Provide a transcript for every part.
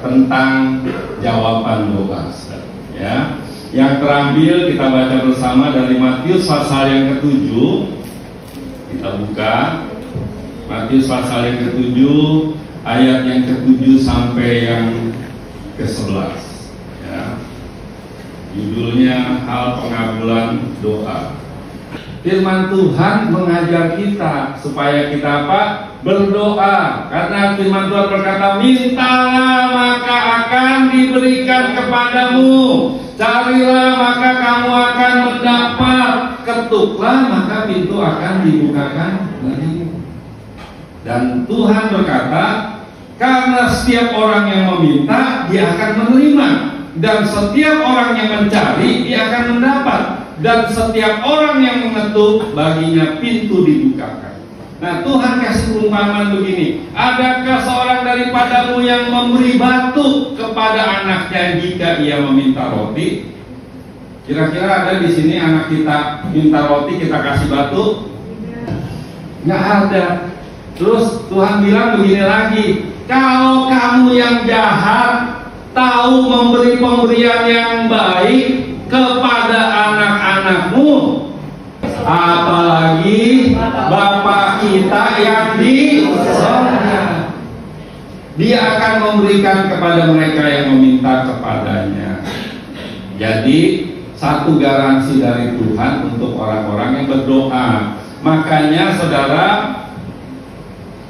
tentang jawaban doa, ya. Yang terambil kita baca bersama dari Matius pasal yang ke-7. Kita buka Matius pasal yang ke-7 ayat yang ke-7 sampai yang ke-11, ya. Judulnya hal pengabulan doa. Firman Tuhan mengajar kita supaya kita apa? Berdoa. Karena firman Tuhan berkata, mintalah maka akan diberikan kepadamu, carilah maka kamu akan mendapat, ketuklah maka pintu akan dibukakan bagimu. Dan Tuhan berkata, karena setiap orang yang meminta dia akan menerima, dan setiap orang yang mencari dia akan mendapat, dan setiap orang yang mengetuk baginya pintu dibukakan. Nah, Tuhan kasih perumpamaan begini, adakah seorang daripadamu yang memberi batu kepada anaknya jika ia meminta roti? Kira-kira ada di sini anak kita minta roti kita kasih batu? Nggak ada. Terus Tuhan bilang begini lagi, kalau kamu yang jahat tahu memberi pemberian yang baik kepada anak-anakmu, apalagi Bapa kita yang di surga, Dia akan memberikan kepada mereka yang meminta kepadanya. Jadi satu garansi dari Tuhan untuk orang-orang yang berdoa. Makanya saudara,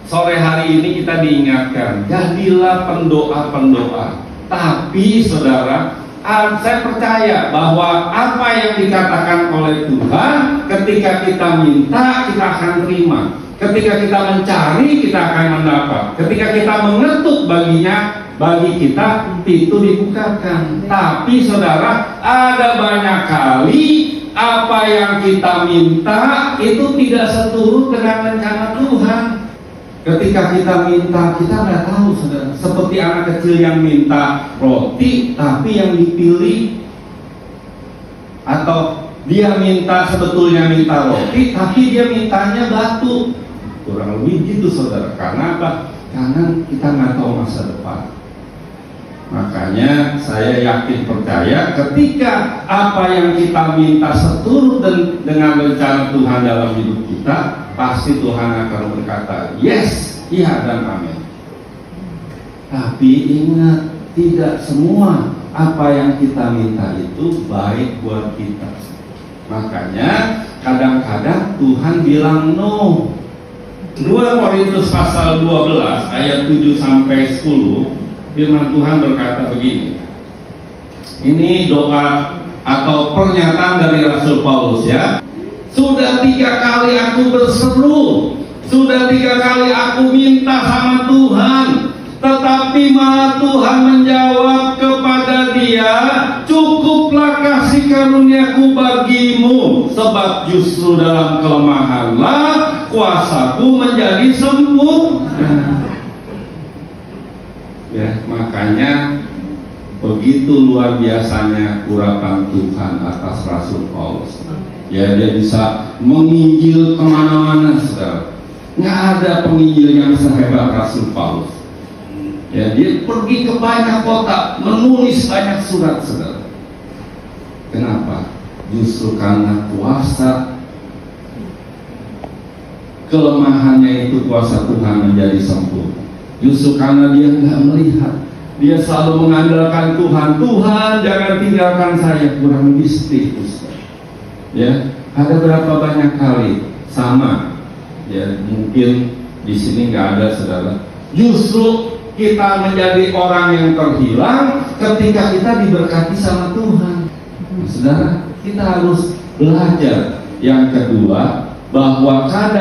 sore hari ini kita diingatkan, jadilah pendoa-pendoa. Tapi saudara, saya percaya bahwa apa yang dikatakan oleh Tuhan, ketika kita minta kita akan terima, ketika kita mencari kita akan mendapat, ketika kita mengetuk baginya, bagi kita pintu dibukakan. Tapi saudara, ada banyak kali apa yang kita minta itu tidak seturut dengan rencana Tuhan. Ketika kita minta, kita nggak tahu, saudara. Seperti anak kecil yang minta roti, tapi yang dipilih, atau dia minta sebetulnya minta roti, tapi dia mintanya batu. Kurang lebih gitu, saudara. Karena apa? Karena kita nggak tahu masa depan. Makanya saya yakin percaya ketika apa yang kita minta seturut dengan rencana Tuhan dalam hidup kita, pasti Tuhan akan berkata yes, iya dan amin. Tapi ingat, tidak semua apa yang kita minta itu baik buat kita. Makanya kadang-kadang Tuhan bilang no. 2 Korintus pasal 12 ayat 7 sampai 10, firman Tuhan berkata begini. Ini doa atau pernyataan dari Rasul Paulus, ya. Sudah 3 kali aku berseru, sudah 3 kali aku minta sama Tuhan, tetapi malah Tuhan menjawab kepada dia, cukuplah kasih karuniaku bagimu, sebab justru dalam kelemahanlah kuasaku menjadi sempurna. Ya, makanya begitu luar biasanya urapan Tuhan atas Rasul Paulus. Ya, dia bisa menginjil kemana-mana, saudara. Nggak ada penginjil yang sehebat Rasul Paulus. Ya, dia pergi ke banyak kota, menulis banyak surat, saudara. Kenapa? Justru karena kuasa kelemahannya itu kuasa Tuhan menjadi sempurna. Justru karena dia nggak melihat, dia selalu mengandalkan Tuhan. Tuhan, jangan tinggalkan saya. Kurang lebih seperti itu. Ya, ada berapa banyak kali sama. Ya, mungkin di sini nggak ada, saudara. Justru kita menjadi orang yang terhilang ketika kita diberkati sama Tuhan. Nah, saudara, kita harus belajar. Yang kedua, bahwa kadang